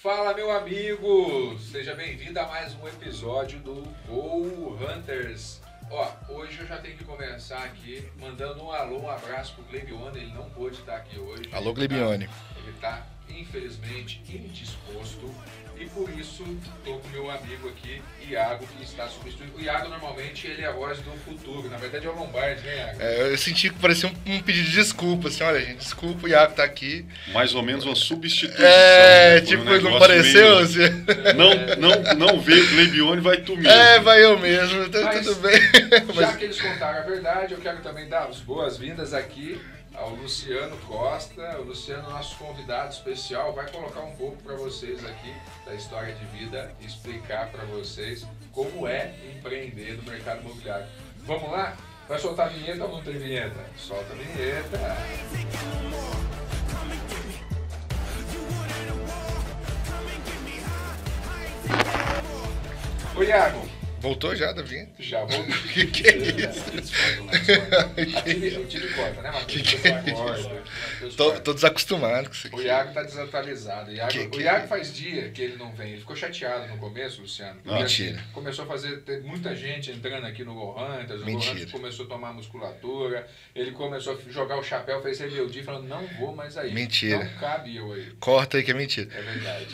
Fala, meu amigo! Seja bem-vindo a mais um episódio do Go Hunters. Ó, hoje eu já tenho que começar aqui mandando um alô, um abraço pro Glebione. Ele não pôde estar aqui hoje. Alô, Glebione. Ele tá, infelizmente, indisposto. E por isso, tô com meu amigo aqui, Iago, que está substituindo. O Iago, normalmente, ele é a voz do futuro. Na verdade, é o Lombardi, né, Iago? Eu senti que parecia um pedido de desculpa, assim, olha, gente, desculpa, o Iago tá aqui. Mais ou menos uma substituição. Né? Tipo, não pareceu? Meio... Assim. Não veio, Glebione, vai tu mesmo. Vai eu mesmo, então tudo bem. Já que eles contaram a verdade, eu quero também dar as boas-vindas aqui ao Luciano Costa. O Luciano, nosso convidado especial, vai colocar um pouco para vocês aqui da história de vida e explicar para vocês como é empreender no mercado imobiliário. Vamos lá? Vai soltar a vinheta ou não tem vinheta? Solta a vinheta! Ô Iago! Voltou já da vinheta? Já voltou. Que é isso? O time corta, né, Matheus? Que é isso? Tô desacostumado com isso aqui. O Iago tá desatualizado. O Iago faz dia que ele não vem. Ele ficou chateado no começo, Luciano. Mentira. Assim, começou a fazer... Tem muita gente entrando aqui no Go Hunters. O Go Hunters começou a tomar musculatura. Ele começou a jogar o chapéu, fez rebeldia, falando, não vou mais aí. Mentira. Não cabe eu aí. Corta aí que é mentira. É verdade.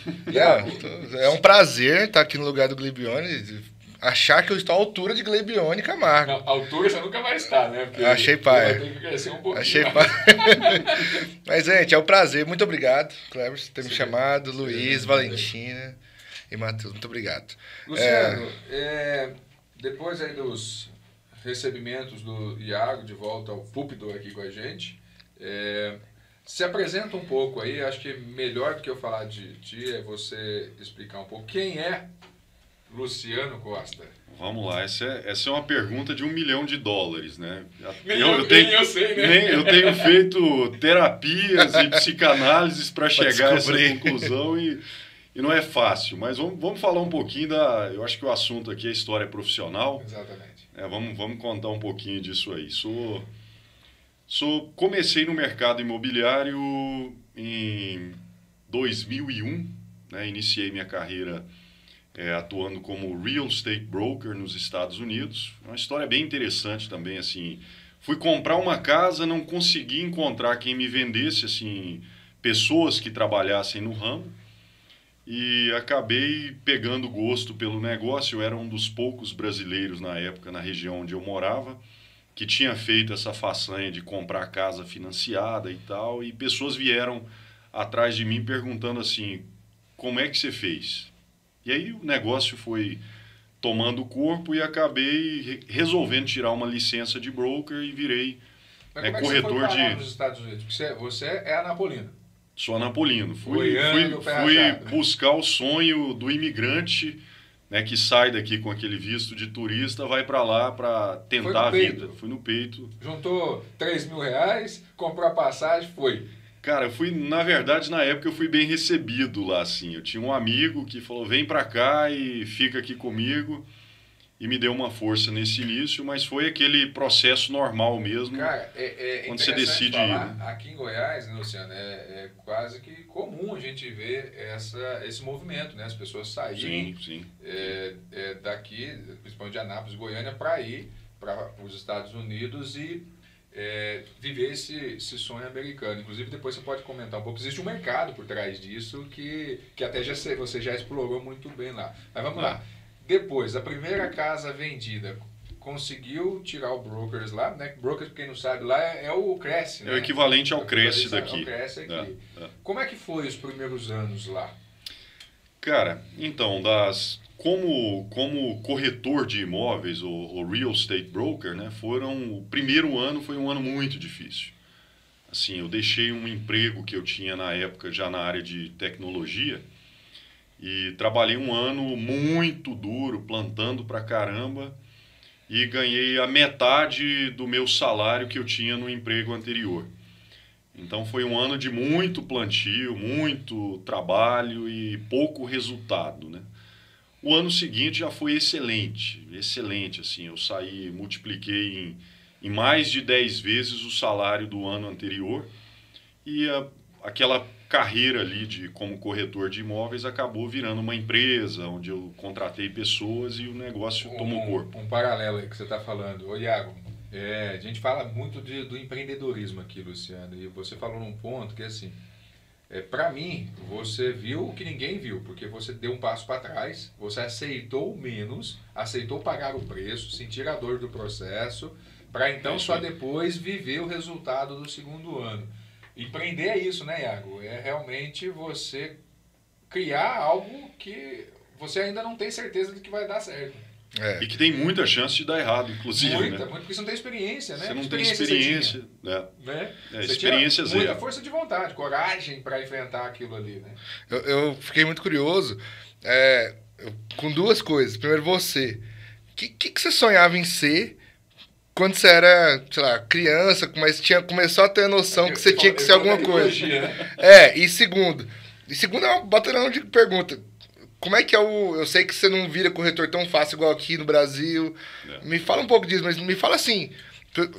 É um prazer estar aqui no lugar do Glebione. Achar que eu estou à altura de Glebione Camargo. Não, a altura você nunca vai estar, né? Porque achei pai. Vai ter que crescer um pouquinho. Achei pai. Mas, gente, é um prazer. Muito obrigado, Cleber, por ter me chamado. Luiz, Valentina e Matheus. Muito obrigado. Luciano, depois aí dos recebimentos do Iago de volta ao púlpito aqui com a gente, se apresenta um pouco aí. Acho que melhor do que eu falar de ti é você explicar um pouco quem é Luciano Costa. Vamos lá, essa é uma pergunta de $1 milhão, né? Eu sei, né? Eu tenho feito terapias e psicanálises para chegar a essa conclusão e não é fácil. Mas vamos falar um pouquinho eu acho que o assunto aqui é história profissional. Exatamente. Vamos contar um pouquinho disso aí. Comecei no mercado imobiliário em 2001, né? Iniciei minha carreira atuando como real estate broker nos Estados Unidos. Uma história bem interessante também, assim. Fui comprar uma casa, não consegui encontrar quem me vendesse, assim, pessoas que trabalhassem no ramo. E acabei pegando gosto pelo negócio. Eu era um dos poucos brasileiros na época, na região onde eu morava, que tinha feito essa façanha de comprar casa financiada e tal. E pessoas vieram atrás de mim perguntando assim, como é que você fez? E aí o negócio foi tomando corpo e acabei resolvendo tirar uma licença de broker e virei corretor de... nos Estados Unidos? Porque você é anapolino. Sou anapolino. Fui buscar o sonho do imigrante, né, que sai daqui com aquele visto de turista, vai para lá para tentar a vida. Fui no peito. Juntou R$3.000, comprou a passagem, foi. Cara, na verdade, na época eu fui bem recebido lá, assim. Eu tinha um amigo que falou, vem pra cá e fica aqui comigo. E me deu uma força nesse início, mas foi aquele processo normal mesmo. Cara, quando você decide falar, aqui em Goiás, né, Luciano, é quase que comum a gente ver esse movimento, né? As pessoas saírem daqui, principalmente de Anápolis, Goiânia, para ir para os Estados Unidos e viver esse sonho americano. Inclusive, depois você pode comentar um pouco. Existe um mercado por trás disso que até você já explorou muito bem lá. Mas vamos lá. Depois, a primeira casa vendida, conseguiu tirar o brokers lá, né? Brokers, pra quem não sabe, lá é o Cresce, né? É o equivalente ao Cresce daqui. É o Cresce aqui. Como é que foi os primeiros anos lá? Cara, então, como corretor de imóveis, ou real estate broker, né, o primeiro ano foi um ano muito difícil. Assim, eu deixei um emprego que eu tinha na época já na área de tecnologia e trabalhei um ano muito duro, plantando pra caramba, e ganhei a metade do meu salário que eu tinha no emprego anterior. Então foi um ano de muito plantio, muito trabalho e pouco resultado, né? O ano seguinte já foi excelente, assim, eu multipliquei em mais de 10 vezes o salário do ano anterior e aquela carreira ali como corretor de imóveis acabou virando uma empresa, onde eu contratei pessoas e o negócio tomou corpo. Um paralelo aí que você está falando. Ô, Iago, a gente fala muito do empreendedorismo aqui, Luciano, e você falou num ponto que, assim, para mim, você viu o que ninguém viu, porque você deu um passo para trás, você aceitou menos, aceitou pagar o preço, sentir a dor do processo, para então só depois viver o resultado do segundo ano. Empreender é isso, né, Iago? É realmente você criar algo que você ainda não tem certeza de que vai dar certo. E que tem muita chance de dar errado, inclusive. Muito, porque você não tem experiência, né? Você não tem experiência. Experiência zero. Muita força de vontade, coragem para enfrentar aquilo ali, né? Eu fiquei muito curioso com duas coisas. Primeiro, você. O que você sonhava em ser quando você era, sei lá, criança, mas começou a ter a noção que você tinha que ser alguma coisa? Né? E segundo é um batalhão de pergunta. Como é que é eu sei que você não vira corretor tão fácil igual aqui no Brasil. Me fala um pouco disso, mas me fala assim.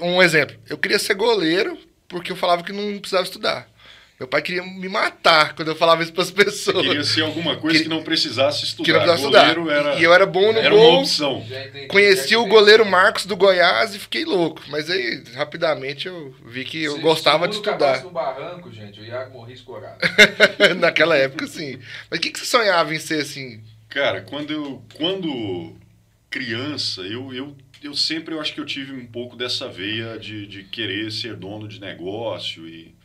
Um exemplo. Eu queria ser goleiro porque eu falava que não precisava estudar. Meu pai queria me matar quando eu falava isso para as pessoas. Você queria ser alguma coisa que não precisasse estudar. Que não precisasse estudar. E eu era bom no gol. Era uma opção. Conheci o goleiro Marcos do Goiás e fiquei louco. Mas aí, rapidamente, eu vi que eu gostava de estudar. No barranco, gente, o Iago morria escorado. Naquela época, sim. Mas o que você sonhava em ser assim? Cara, quando criança, eu sempre acho que eu tive um pouco dessa veia de querer ser dono de negócio e...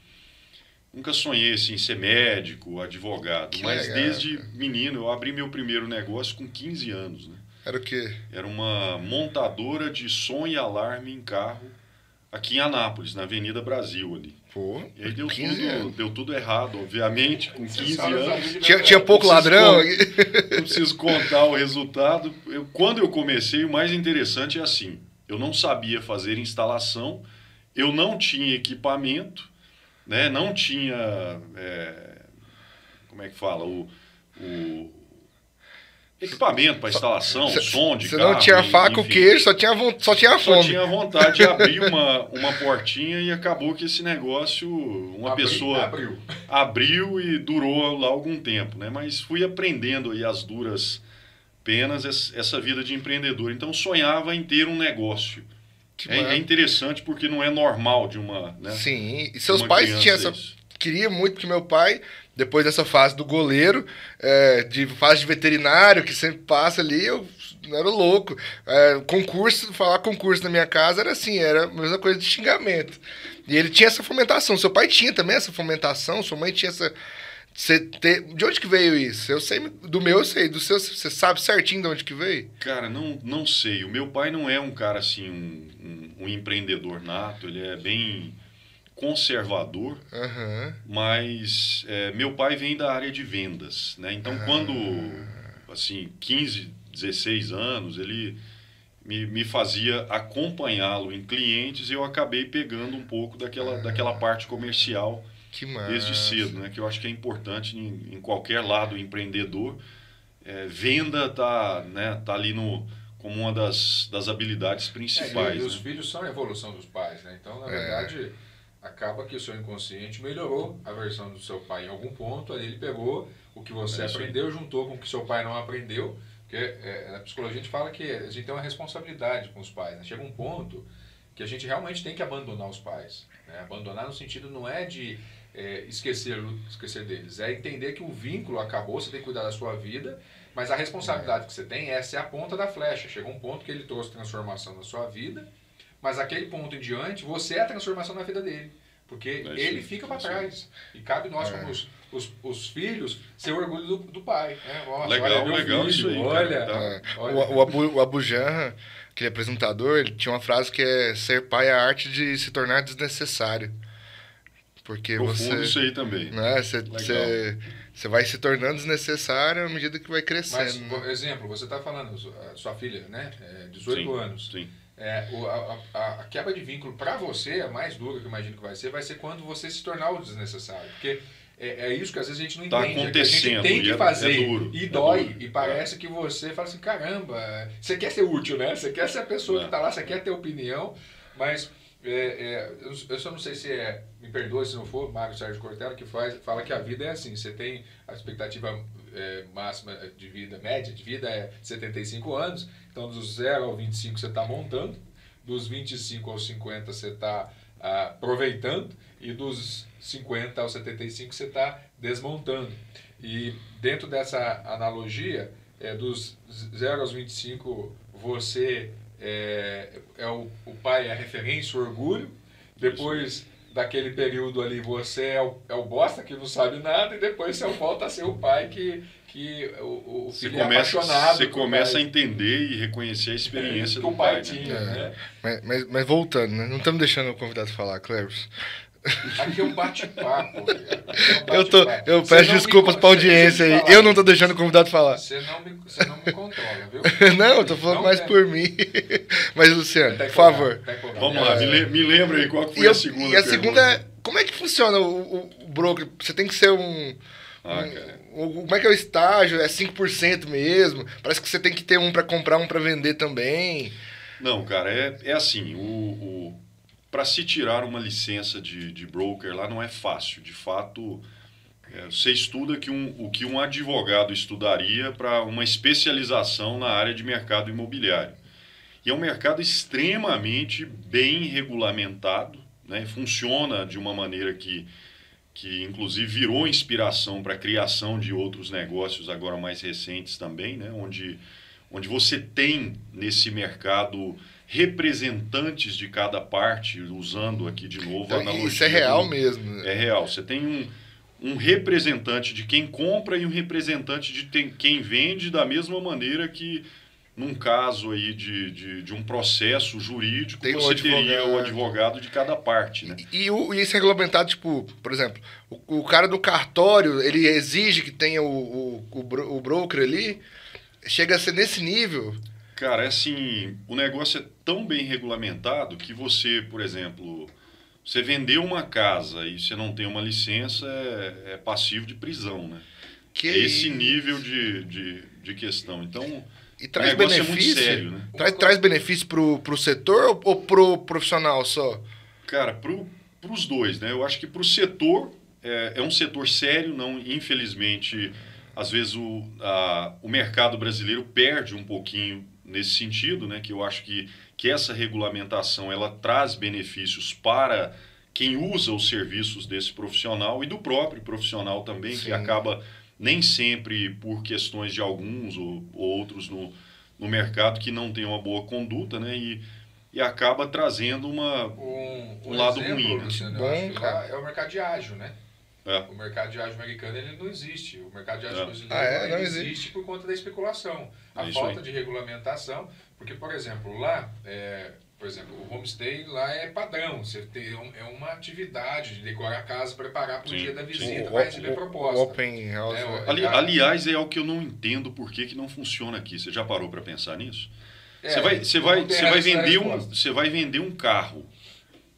Nunca sonhei assim, em ser médico, advogado, mas legal, desde menino eu abri meu primeiro negócio com 15 anos. Né? Era o quê? Era uma montadora de som e alarme em carro aqui em Anápolis, na Avenida Brasil ali. Pô, e aí deu tudo errado, obviamente, com 15 anos. Tinha pouco ladrão? Não preciso contar o resultado. Quando eu comecei, o mais interessante é assim, eu não sabia fazer instalação, eu não tinha equipamento, né? Não tinha, como é que fala, o equipamento para instalação, som de carro. Você não tinha faca, o queijo, só tinha fome. Só tinha vontade de abrir uma portinha e acabou que esse negócio, pessoa abriu e durou lá algum tempo, né? Mas fui aprendendo aí as duras penas essa vida de empreendedor. Então sonhava em ter um negócio. É interessante porque não é normal de uma... Né, sim, e seus pais tinham queria muito, porque meu pai, depois dessa fase do goleiro, de fase de veterinário, que sempre passa ali, eu era louco. Falar concurso na minha casa era assim, era a mesma coisa de xingamento. E ele tinha essa fomentação, seu pai tinha também essa fomentação, sua mãe tinha essa... De onde que veio isso? Eu sei, do meu eu sei, do seu você sabe certinho de onde que veio? Cara, não sei. O meu pai não é um cara assim, um empreendedor nato, ele é bem conservador, mas meu pai vem da área de vendas, né? Então quando, assim, 15, 16 anos, ele me fazia acompanhá-lo em clientes e eu acabei pegando um pouco daquela parte comercial desde cedo, né? Que eu acho que é importante em qualquer lado empreendedor. Venda tá ali como uma das habilidades principais. E os filhos são a evolução dos pais, né? Então, na verdade, acaba que o seu inconsciente melhorou a versão do seu pai em algum ponto. Aí ele pegou o que você aprendeu, juntou com o que seu pai não aprendeu. Porque na psicologia a gente fala que a gente tem uma responsabilidade com os pais, né? Chega um ponto que a gente realmente tem que abandonar os pais, né? Abandonar no sentido não é de esquecer deles, é entender que o vínculo acabou, você tem que cuidar da sua vida, mas a responsabilidade que você tem, essa é a ponta da flecha. Chegou um ponto que ele trouxe transformação na sua vida, mas aquele ponto em diante, você é a transformação na vida dele, porque ele fica para trás. E cabe nós, como os filhos, ser orgulho do pai. Nossa, legal filho, isso aí. O Abu Janra, aquele apresentador, ele tinha uma frase que é: ser pai é a arte de se tornar desnecessário. Porque profundo isso aí também. Né, você vai se tornando desnecessário à medida que vai crescendo. Mas, por exemplo, você está falando, sua filha, né? 18 anos. Sim. A quebra de vínculo para você, a mais dura que eu imagino que vai ser quando você se tornar o desnecessário. Porque é isso que às vezes a gente não entende. Acontecendo, a gente tem que fazer duro, e dói. E parece que você fala assim, caramba, você quer ser útil, né? Você quer ser a pessoa que está lá, você quer ter opinião, mas... eu só não sei se é me perdoe se não for, Mário Sérgio Cortella, que fala que a vida é assim, você tem a expectativa máxima de vida, média de vida é 75 anos, então dos 0 ao 25 você está montando, dos 25 aos 50 você está aproveitando, e dos 50 aos 75 você está desmontando. E dentro dessa analogia, dos 0 aos 25 você o pai é a referência, o orgulho, depois daquele período ali você é o bosta que não sabe nada, e depois você volta a ser o pai que o filho é apaixonado. Você começa a entender e reconhecer a experiência do pai tinha, né? Mas voltando, né? Não estamos deixando o convidado falar, Cleves. Aqui é um bate-papo. Eu peço desculpas para a audiência aí. Eu não estou deixando o convidado falar. Você não me controla, viu? Não, eu estou falando mais por mim. Mas, Luciano, por favor. Vamos lá, me lembra aí qual foi a segunda pergunta. E a segunda é, como é que funciona o broker? Você tem que ser como é que é o estágio? É 5% mesmo? Parece que você tem que ter um para comprar, um para vender também. Não, cara, é assim, para se tirar uma licença de broker lá não é fácil. De fato, você estuda o que um advogado estudaria para uma especialização na área de mercado imobiliário. E é um mercado extremamente bem regulamentado, né? Funciona de uma maneira que inclusive virou inspiração para a criação de outros negócios agora mais recentes também, né? Onde você tem nesse mercado representantes de cada parte, usando aqui de novo a analogia. Isso é real mesmo. É real. Você tem um representante de quem compra e um representante de quem vende, da mesma maneira que num caso aí de um processo jurídico, você teria o advogado de cada parte, né? E isso é regulamentado, tipo, por exemplo, o cara do cartório, ele exige que tenha o broker ali, chega a ser nesse nível. Cara, é assim, o negócio é tão bem regulamentado que você, por exemplo, você vendeu uma casa e você não tem uma licença, é passivo de prisão, né? É esse nível de questão. Então, e traz benefício, é muito sério, né? Traz benefício pro setor ou pro profissional só? Cara, pros dois, né? Eu acho que pro setor, é um setor sério, não, infelizmente, às vezes o mercado brasileiro perde um pouquinho nesse sentido, né? Que eu acho que essa regulamentação ela traz benefícios para quem usa os serviços desse profissional e do próprio profissional também, Sim. que acaba nem sempre por questões de alguns ou outros no mercado que não tem uma boa conduta, né? E acaba trazendo um lado exemplo, ruim. Né? Luciano, é o mercado de ágio, né? O mercado de ágio americano ele não existe. O mercado de ágio brasileiro não existe por conta da especulação. A falta de regulamentação. Porque, por exemplo, lá, o homestay lá é padrão. Você tem, é uma atividade de decorar a casa, preparar para o dia da visita, vai receber proposta. Open house. Aliás, é algo que eu não entendo por que não funciona aqui. Você já parou para pensar nisso? Você vai vender um carro.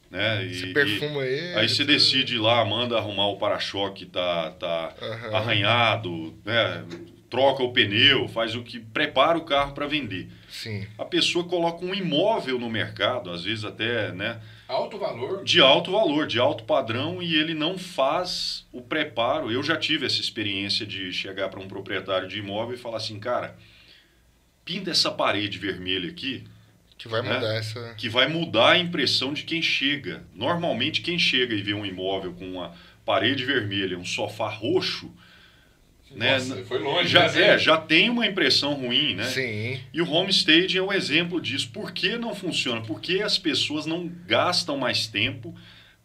Né? Você perfuma ele. Aí você decide ir lá, manda arrumar o para-choque, tá arranhado, né? Troca o pneu, faz o que prepara o carro para vender. Sim. A pessoa coloca um imóvel no mercado, às vezes até, né? Alto valor. De alto valor, de alto padrão, e ele não faz o preparo. Eu já tive essa experiência de chegar para um proprietário de imóvel e falar assim, cara, pinta essa parede vermelha aqui. Que vai mudar Que vai mudar a impressão de quem chega. Normalmente, quem chega e vê um imóvel com uma parede vermelha, um sofá roxo, Nossa, foi longe. Já tem uma impressão ruim, né? Sim. E o homestaging é um exemplo disso. Por que não funciona? Porque as pessoas não gastam mais tempo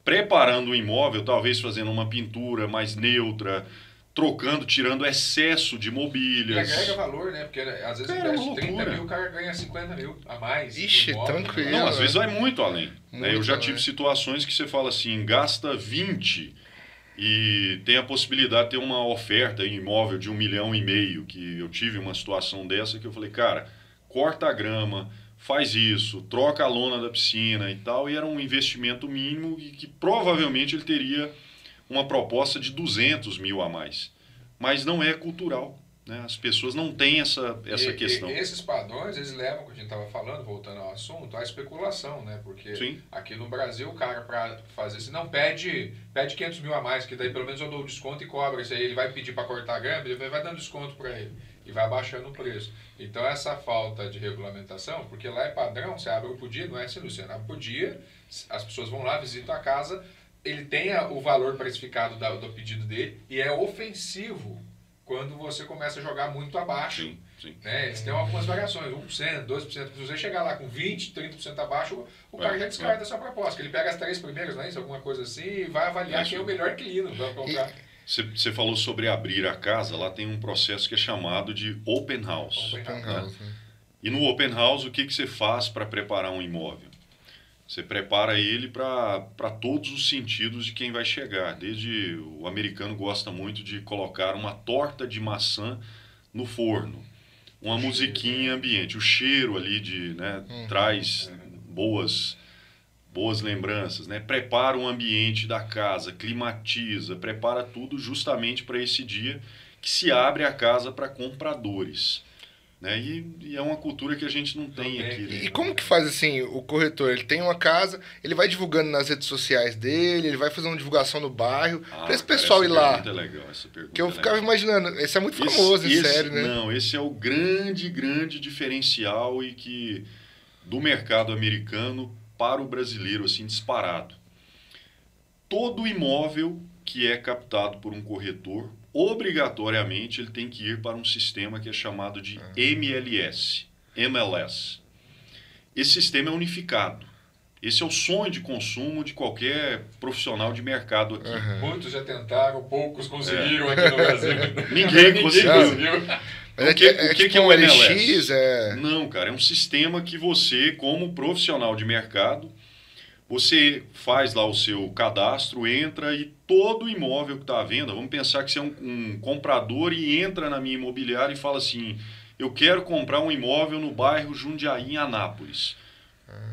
preparando o imóvel, talvez fazendo uma pintura mais neutra, trocando, tirando excesso de mobílias. E agrega valor, né? Porque às vezes investe 30 mil, o cara ganha 50 mil a mais. Ixi, tranquilo. Não, às vezes vai muito além. Eu já tive situações que você fala assim, gasta 20 e tem a possibilidade de ter uma oferta em imóvel de 1,5 milhão, que eu tive uma situação dessa que eu falei, cara, corta a grama, faz isso, troca a lona da piscina e tal, e era um investimento mínimo e que provavelmente ele teria uma proposta de 200 mil a mais. Mas não é cultural. né? As pessoas não têm essa questão. E esses padrões, eles levam, como a gente estava falando, voltando ao assunto, à especulação, né? Porque Sim. aqui no Brasil, o cara, para fazer assim, não, pede 500 mil a mais, que daí pelo menos eu dou o desconto e cobra isso aí. Ele vai pedir para cortar a grama, ele vai dando desconto para ele. E vai baixando o preço. Então, essa falta de regulamentação, porque lá é padrão, você abre por dia, não é assim, Luciano? Abre por dia, as pessoas vão lá, visitam a casa, ele tem o valor precificado do pedido dele e é ofensivo quando você começa a jogar muito abaixo. Sim, sim. Né? Eles têm algumas variações, 1%, 2%. Se você chegar lá com 20%, 30% abaixo, o cara já descarta a sua proposta. Ele pega as 3 primeiras, não é isso? Alguma coisa assim, e vai avaliar quem é o melhor inquilino para comprar. Você falou sobre abrir a casa, lá tem um processo que é chamado de open house. Open house, né? E no open house, o que você faz para preparar um imóvel? Você prepara ele para todos os sentidos de quem vai chegar. Desde o americano gosta muito de colocar uma torta de maçã no forno, uma musiquinha ambiente, o cheiro ali traz boas lembranças, né? Prepara o ambiente da casa, climatiza, prepara tudo justamente para esse dia que se abre a casa para compradores. Né? E é uma cultura que a gente não tem aqui. Né? E como que faz assim, o corretor? Ele tem uma casa, ele vai divulgando nas redes sociais dele, ele vai fazer uma divulgação no bairro, para esse pessoal ir lá. Essa pergunta é legal, essa pergunta que eu ficava imaginando, esse é muito famoso, em série, né? Não, esse é o grande diferencial e que do mercado americano para o brasileiro, assim, disparado. Todo imóvel que é captado por um corretor, obrigatoriamente ele tem que ir para um sistema que é chamado de MLS. Esse sistema é unificado. Esse é o sonho de consumo de qualquer profissional de mercado aqui. Muitos já tentaram, poucos conseguiram aqui no Brasil. Ninguém conseguiu. O que é um LX? Não, cara, é um sistema que você, como profissional de mercado, você faz lá o seu cadastro, entra e todo imóvel que está à venda, vamos pensar que você é um comprador e entra na minha imobiliária e fala assim, eu quero comprar um imóvel no bairro Jundiaí, em Anápolis,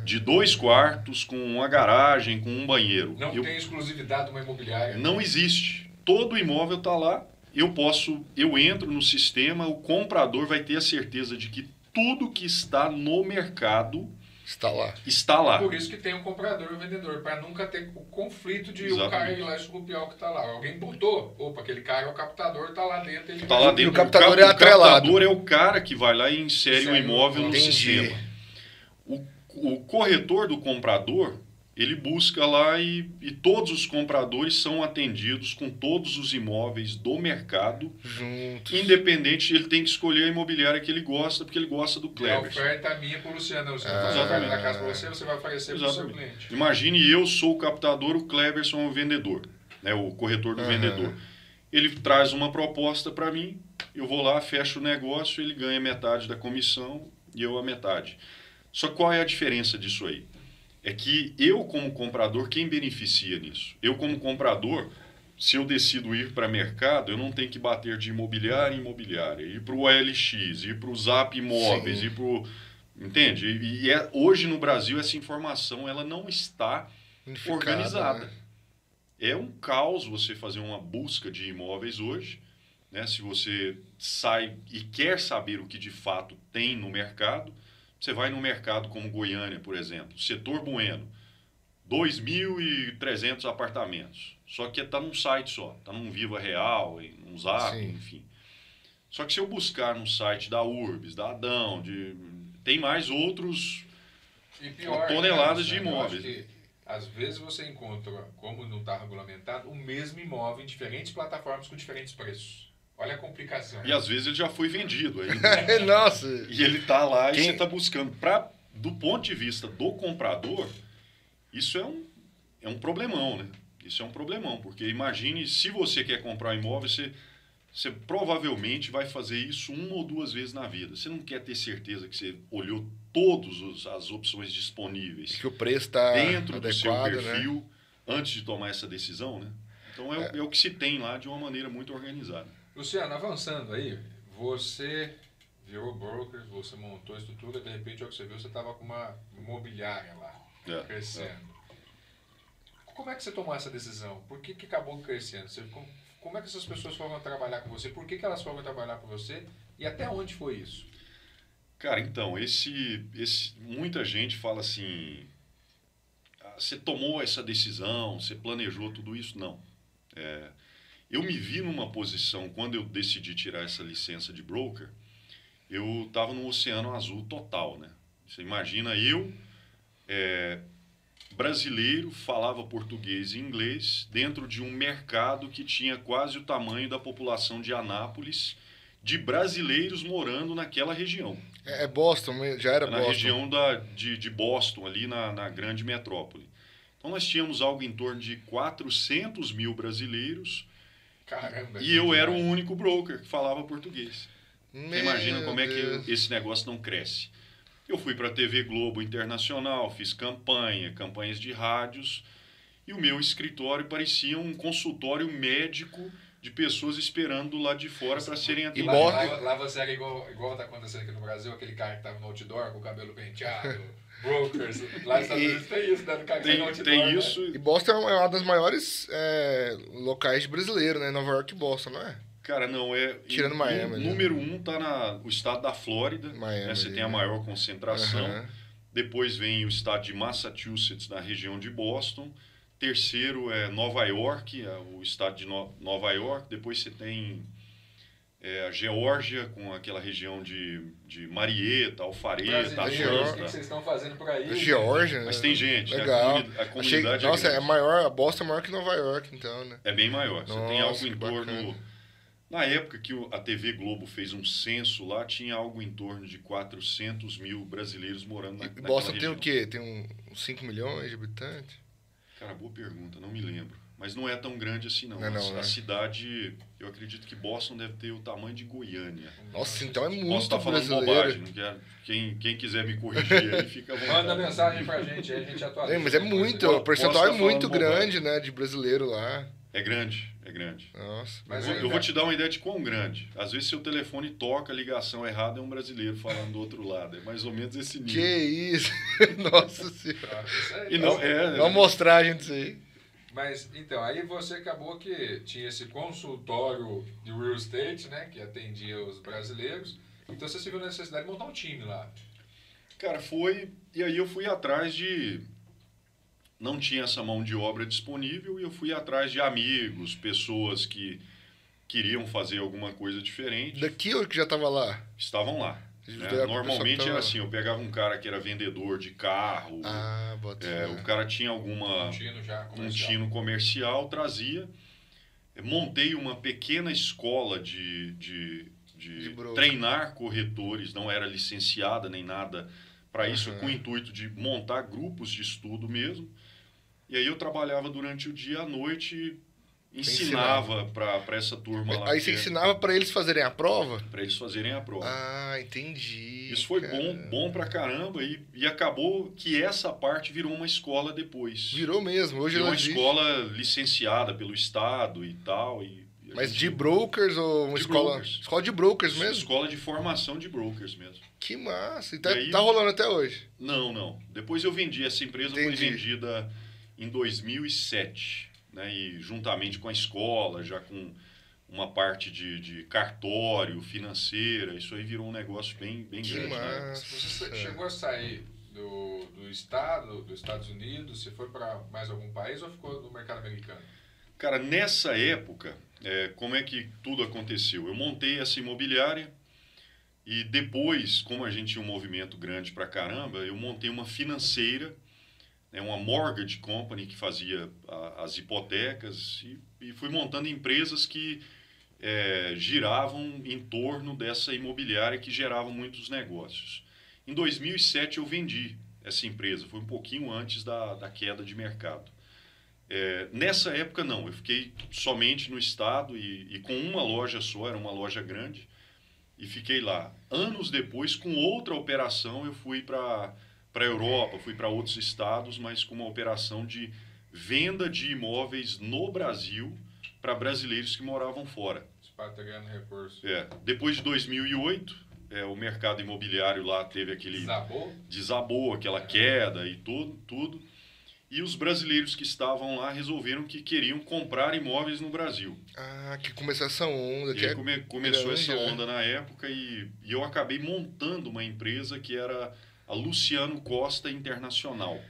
de 2 quartos, com uma garagem, com um banheiro. Não tem exclusividade de uma imobiliária. Não existe. Todo imóvel está lá, eu entro no sistema, o comprador vai ter a certeza de que tudo que está no mercado está lá. Por isso que tem um comprador e um vendedor, para nunca ter o conflito de o cara ir lá e esculpiar o que está lá. Alguém botou, aquele cara é o captador, está lá dentro. Ele tá lá dentro. E o captador é atrelado. O captador é o cara que vai lá e insere o imóvel no sistema. O corretor do comprador, ele busca lá e todos os compradores são atendidos com todos os imóveis do mercado. Juntos. Independente, ele tem que escolher a imobiliária que ele gosta, porque ele gosta do Cleverson. A oferta é minha para o Luciano. Você vai fazer a casa para você vai oferecer para o seu cliente. Imagine, eu sou o captador, o Cleverson é o vendedor, né, o corretor do vendedor. Ele traz uma proposta para mim, eu vou lá, fecho o negócio, ele ganha metade da comissão e eu a metade. Só qual é a diferença disso aí? É que eu, como comprador, quem beneficia nisso? Eu, como comprador, se eu decido ir para mercado, eu não tenho que bater de imobiliária em imobiliária, ir para o OLX, ir para o Zap Imóveis, ir para o... Entende? E hoje no Brasil essa informação ela não está organizada. Né? É um caos você fazer uma busca de imóveis hoje, né? Se você sai e quer saber o que de fato tem no mercado, você vai no mercado como Goiânia, por exemplo, Setor Bueno, 2.300 apartamentos. Só que está num site só, está num Viva Real, num Zap, enfim. Só que se eu buscar no site da Urbis, da Adão, tem mais outros toneladas de imóveis. Às vezes você encontra, como não está regulamentado, o mesmo imóvel em diferentes plataformas com diferentes preços. Olha a complicação. E às vezes ele já foi vendido ainda. Nossa! E ele está lá e você está buscando. Do ponto de vista do comprador, isso é um problemão, né? Isso é um problemão, porque imagine, se você quer comprar um imóvel, você provavelmente vai fazer isso 1 ou 2 vezes na vida. Você não quer ter certeza que você olhou todas as opções disponíveis. Que o preço está dentro do seu adequado, perfil, né? Antes de tomar essa decisão, né? Então é o que se tem lá de uma maneira muito organizada. Luciano, avançando aí, você virou broker, você montou a estrutura, de repente, o que você viu, você estava com uma imobiliária lá, crescendo. Como é que você tomou essa decisão? Por que acabou crescendo? Você como é que essas pessoas foram trabalhar com você? Por que elas foram trabalhar com você? E até onde foi isso? Cara, então, muita gente fala assim, você tomou essa decisão, você planejou tudo isso? Não. Eu me vi numa posição, quando eu decidi tirar essa licença de broker, eu estava no oceano azul total, né? Você imagina brasileiro, falava português e inglês, dentro de um mercado que tinha quase o tamanho da população de Anápolis, de brasileiros morando naquela região. Boston, já era na Boston. Região de Boston, ali na grande metrópole. Então nós tínhamos algo em torno de 400 mil brasileiros. Caramba, e eu era o único broker que falava português. Você imagina como é que esse negócio não cresce. Eu fui para a TV Globo Internacional, fiz campanhas de rádios, e o meu escritório parecia um consultório médico de pessoas esperando lá de fora para serem atendidas. Lá você era igual está acontecendo aqui no Brasil, aquele cara que estava no outdoor com o cabelo penteado, brokers. Lá nos Estados Unidos tem isso, né? Tem isso. Né? E Boston é uma das maiores locais de brasileiro, né? Nova York e Boston, não é? Cara, não é. Tirando Miami. Número 1 tá no estado da Flórida. Miami, né? Você tem a maior concentração. Depois vem o estado de Massachusetts, na região de Boston. Terceiro é Nova York, o estado de Nova York. Depois você tem a Geórgia, com aquela região de Marietta, Alpharetta, Atlanta. O que vocês estão fazendo por aí? Geórgia, mas tem gente. Legal. A comunidade Nossa, é maior, a Boston é maior que Nova York, então, né? É bem maior. Nossa, você tem algo em torno... Bacana. Na época que a TV Globo fez um censo lá, tinha algo em torno de 400 mil brasileiros morando naquela Boston região. tem o quê? Tem uns 5 milhões de habitantes? Cara, boa pergunta, não me lembro. Mas não é tão grande assim, não. Não, a cidade, eu acredito que Boston deve ter o tamanho de Goiânia. Nossa, então é muito Posso estar falando bobagem, não quero, quem quiser me corrigir aí, fica à vontade. Manda mensagem pra gente aí, a gente atualiza. Mas é muito, o percentual é muito grande, né, de brasileiro lá. É grande. Nossa. Mas eu vou te dar uma ideia de quão grande. Às vezes seu telefone toca a ligação errada, é um brasileiro falando do outro lado. É mais ou menos esse nível. Que isso? Nossa senhora. E não, uma mostragem disso aí. Mas, então, aí você acabou que tinha esse consultório de real estate, né, que atendia os brasileiros. Então você se viu na necessidade de montar um time lá. Cara, foi... E aí eu fui atrás de... Não tinha essa mão de obra disponível e eu fui atrás de amigos, pessoas que queriam fazer alguma coisa diferente. Daqui ou que já estava lá? Estavam lá. Né? Normalmente era assim, eu pegava um cara que era vendedor de carro, o cara tinha um tino comercial, trazia. Montei uma pequena escola de treinar corretores, não era licenciada nem nada para isso, com o intuito de montar grupos de estudo mesmo. E aí eu trabalhava durante o dia, à noite, ensinava para essa turma lá. Aí você ensinava para eles fazerem a prova? Para eles fazerem a prova. Ah, entendi. Isso foi bom pra caramba e acabou que essa parte virou uma escola depois. Virou mesmo, hoje virou uma escola licenciada pelo Estado e tal. Mas de brokers ou uma escola de brokers mesmo? Escola de formação de brokers mesmo. Que massa. E tá rolando até hoje? Não. Depois eu vendi. Essa empresa foi vendida em 2007. Né? E juntamente com a escola, já com uma parte de cartório, financeira. Isso aí virou um negócio bem grande. Massa. Né? Você chegou a sair do estado, dos Estados Unidos? Você foi para mais algum país ou ficou no mercado americano? Cara, nessa época, como é que tudo aconteceu? Eu montei essa imobiliária e depois, como a gente tinha um movimento grande pra caramba, eu montei uma financeira, uma mortgage company que fazia as hipotecas e fui montando empresas que giravam em torno dessa imobiliária que gerava muitos negócios. Em 2007 eu vendi essa empresa, foi um pouquinho antes da queda de mercado. Nessa época não, eu fiquei somente no estado e com uma loja só, era uma loja grande, e fiquei lá. Anos depois, com outra operação, eu fui para a Europa, fui para outros estados, mas com uma operação de venda de imóveis no Brasil para brasileiros que moravam fora. Expatriando recursos. Depois de 2008, o mercado imobiliário lá teve aquele... Desabou, aquela queda e tudo. E os brasileiros que estavam lá resolveram que queriam comprar imóveis no Brasil. Ah, que começou essa onda. E aí começou essa onda na época e eu acabei montando uma empresa que era a Luciano Costa Internacional.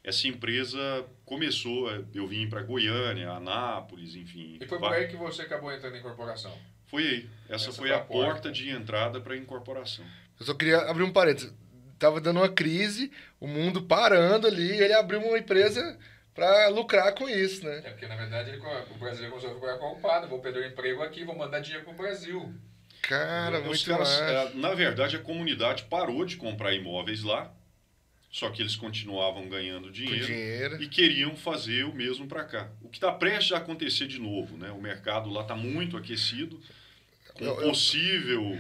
Essa empresa começou, eu vim para Goiânia, Anápolis, enfim. E foi por aí que você acabou entrando em corporação? Foi aí. Essa foi a porta de entrada para a incorporação. Eu só queria abrir um parênteses. Tava dando uma crise, o mundo parando ali, e ele abriu uma empresa para lucrar com isso, né? É porque, na verdade, o brasileiro começou a ficar preocupado. Vou perder o emprego aqui, vou mandar dinheiro pro Brasil. Cara, muito caras, na verdade, a comunidade parou de comprar imóveis lá, só que eles continuavam ganhando dinheiro. E queriam fazer o mesmo para cá. O que está prestes a acontecer de novo, né? O mercado lá está muito aquecido, com uma possível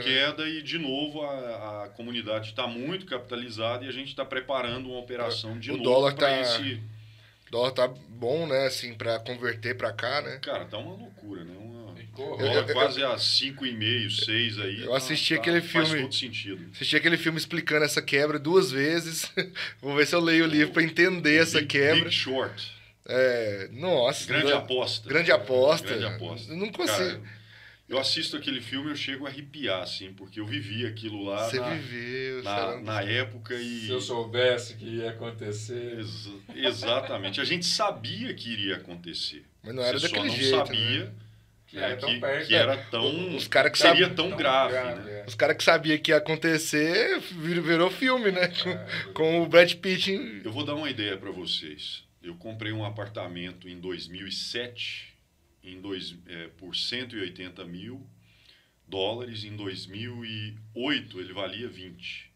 queda, e, de novo, a comunidade está muito capitalizada e a gente está preparando uma operação de novo para esse... O dólar tá bom, né, assim, para converter para cá, né? Cara, tá uma loucura, né? O dólar quase a 5,5, 6 aí. Eu assisti aquele filme... Faz todo sentido. Assisti aquele filme explicando essa quebra 2 vezes. Vou ver se eu leio o livro para entender essa quebra. Big Short. Nossa. Grande aposta. Grande aposta. Grande aposta. Eu não consigo. Cara, eu assisto aquele filme e eu chego a arrepiar, assim, porque eu vivi aquilo lá na época e... Se eu soubesse que ia acontecer... Exatamente. A gente sabia que iria acontecer. Mas não era daquele jeito, só não sabia... Né? Que era tão perto. Que era tão... Os cara que seria tão grave, né? Os caras que sabiam que ia acontecer virou filme, né? Com o Brad Pitt. Eu vou dar uma ideia para vocês. Eu comprei um apartamento em 2007 por $180 mil. Em 2008 ele valia 20.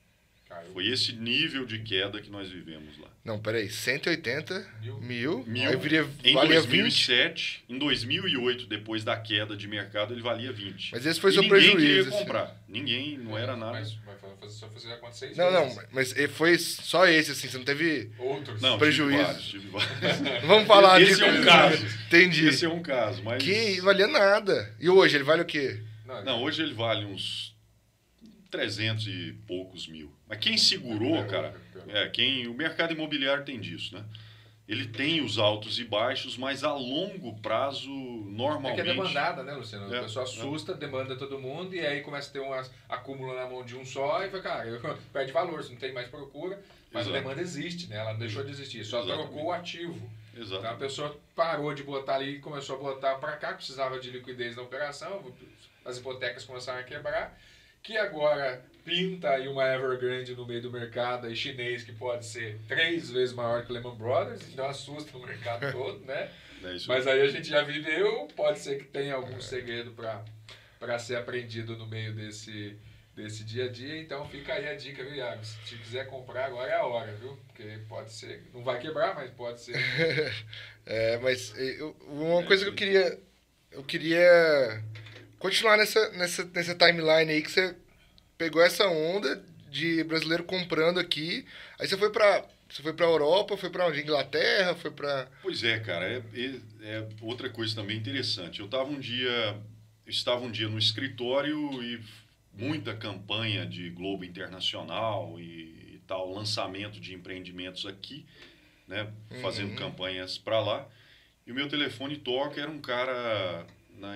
Caiu. Foi esse nível de queda que nós vivemos lá. Não, peraí, 180 mil. Em 2007, em 2008, depois da queda de mercado, ele valia 20. Mas esse foi seu prejuízo. Ninguém queria comprar. Ninguém, não era nada. Mas só fazer acontecer isso. Não, mas foi só esse, assim, você não teve prejuízo. Tive vários. Vamos falar disso. Esse é um caso. Entendi. Esse é um caso, mas... Que valia nada. E hoje, ele vale o quê? Não, hoje ele vale uns 300 e poucos mil. Mas quem segurou, cara, o mercado imobiliário tem disso, né? Ele tem os altos e baixos, mas a longo prazo, normalmente... É que é demandada, né, Luciano? A pessoa assusta, demanda todo mundo, e aí começa a ter um acúmulo na mão de um só, e vai, cara, perde valor, você não tem mais procura, mas a demanda existe, né? Ela não deixou de existir, só trocou o ativo. Exatamente. Então a pessoa parou de botar ali e começou a botar para cá, precisava de liquidez na operação, as hipotecas começaram a quebrar, que agora pinta aí uma Evergrande no meio do mercado, aí chinês, que pode ser 3 vezes maior que o Lehman Brothers, então assusta o mercado todo, né? Mas aí a gente já viveu, pode ser que tenha algum segredo para ser aprendido no meio desse dia a dia, então fica aí a dica, viu, Iago? Se quiser comprar, agora é a hora, viu? Porque pode ser, não vai quebrar, mas pode ser. Mas uma coisa que eu queria continuar nessa timeline aí, que você pegou essa onda de brasileiro comprando aqui, aí você foi pra Europa, foi pra onde? Inglaterra, foi pra... Pois é, cara, é outra coisa também interessante. Eu estava um dia no escritório e muita campanha de Globo Internacional e tal, lançamento de empreendimentos aqui, né, fazendo campanhas para lá. E o meu telefone toca, era um cara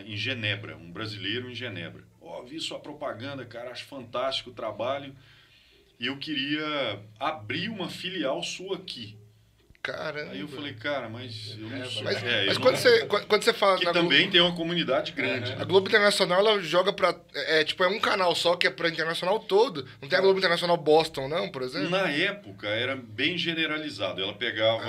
em Genebra, um brasileiro em Genebra. Vi sua propaganda, cara, acho fantástico o trabalho. E eu queria abrir uma filial sua aqui. Caramba. Aí eu falei, cara, mas eu não sou... Mas quando você fala... Que também tem uma comunidade grande. A Globo Internacional, ela joga pra... É um canal só que é pra internacional todo. Não tem a Globo Internacional Boston, não, por exemplo? Na época, era bem generalizado. Ela pegava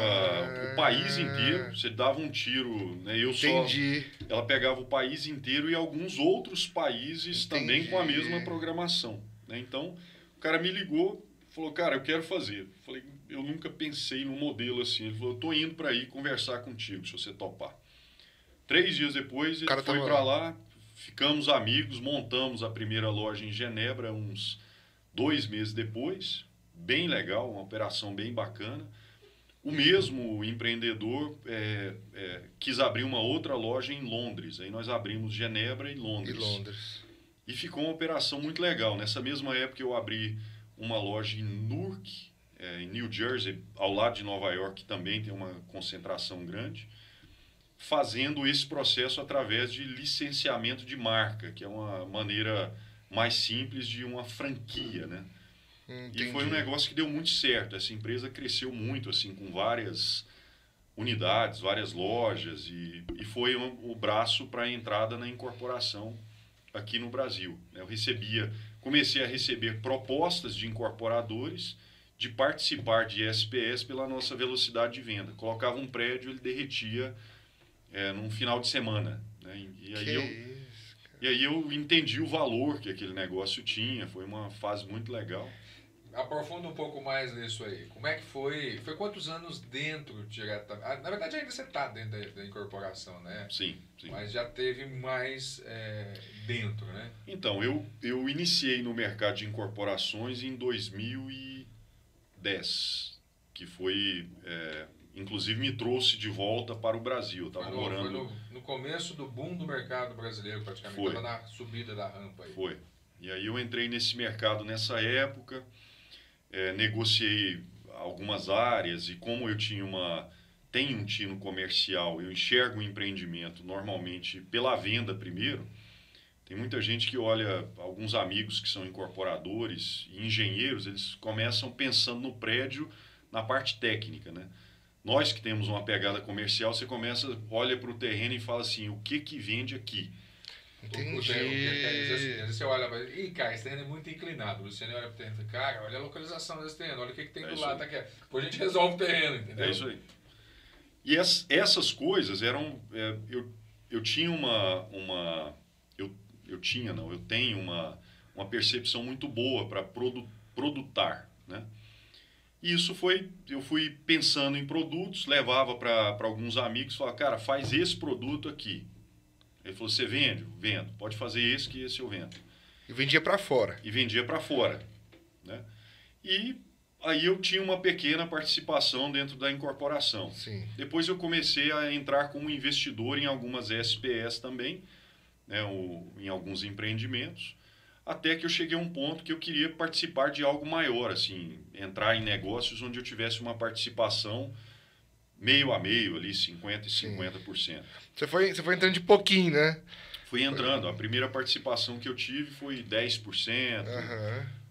o país inteiro, você dava um tiro, né? Entendi. Ela pegava o país inteiro e alguns outros países também com a mesma programação, né? Então, o cara me ligou, falou, cara, eu quero fazer. Falei, eu nunca pensei num modelo assim. Ele falou, eu tô indo para aí conversar contigo, se você topar. 3 dias depois, ele foi para lá, ficamos amigos, montamos a primeira loja em Genebra uns 2 meses depois. Bem legal, uma operação bem bacana. O mesmo empreendedor quis abrir uma outra loja em Londres. Aí nós abrimos Genebra e Londres. E ficou uma operação muito legal. Nessa mesma época eu abri uma loja em Newark, em New Jersey, ao lado de Nova York, que também tem uma concentração grande, fazendo esse processo através de licenciamento de marca, que é uma maneira mais simples de uma franquia, né? Entendi. E foi um negócio que deu muito certo. Essa empresa cresceu muito, assim, com várias unidades, várias lojas, e foi o braço para a entrada na incorporação aqui no Brasil. Eu comecei a receber propostas de incorporadores de participar de SPS pela nossa velocidade de venda. Colocava um prédio, ele derretia num final de semana, né? E aí eu entendi o valor que aquele negócio tinha. Foi uma fase muito legal. Aprofunda um pouco mais nisso aí. Como é que foi? Foi quantos anos dentro diretamente? Na verdade, ainda você está dentro da incorporação, né? Sim. Mas já teve mais dentro, né? Então, eu iniciei no mercado de incorporações em 2010, que foi... inclusive me trouxe de volta para o Brasil. Tava morando... Foi no começo do boom do mercado brasileiro, praticamente. Estava na subida da rampa aí. Foi. E aí eu entrei nesse mercado nessa época, negociei algumas áreas, e como eu tenho um tino comercial, eu enxergo o empreendimento normalmente pela venda primeiro. Tem muita gente que olha, alguns amigos que são incorporadores e engenheiros, eles começam pensando no prédio na parte técnica, né? Nós que temos uma pegada comercial, você olha para o terreno e fala assim, o que vende aqui? Entendi. Às vezes você olha para ele, cara, esse terreno é muito inclinado. O Luciano olha para o terreno e fala, cara, olha a localização desse terreno, olha o que tem do lado. Tá aqui. Depois a gente resolve o terreno, entendeu? É isso aí. E essas coisas eram... eu tinha eu tenho uma percepção muito boa para produtar, né? E isso eu fui pensando em produtos, levava para alguns amigos e falava, cara, faz esse produto aqui. Ele falou, você vende? Vendo. Pode fazer esse, que esse eu vendo. E vendia para fora. E vendia para fora, né? E aí eu tinha uma pequena participação dentro da incorporação. Sim. Depois eu comecei a entrar como investidor em algumas SPS também, né, em alguns empreendimentos, até que eu cheguei a um ponto que eu queria participar de algo maior, assim, entrar em negócios onde eu tivesse uma participação meio a meio ali, 50% e 50%. Você foi entrando de pouquinho, né? Fui entrando. A primeira participação que eu tive foi 10%,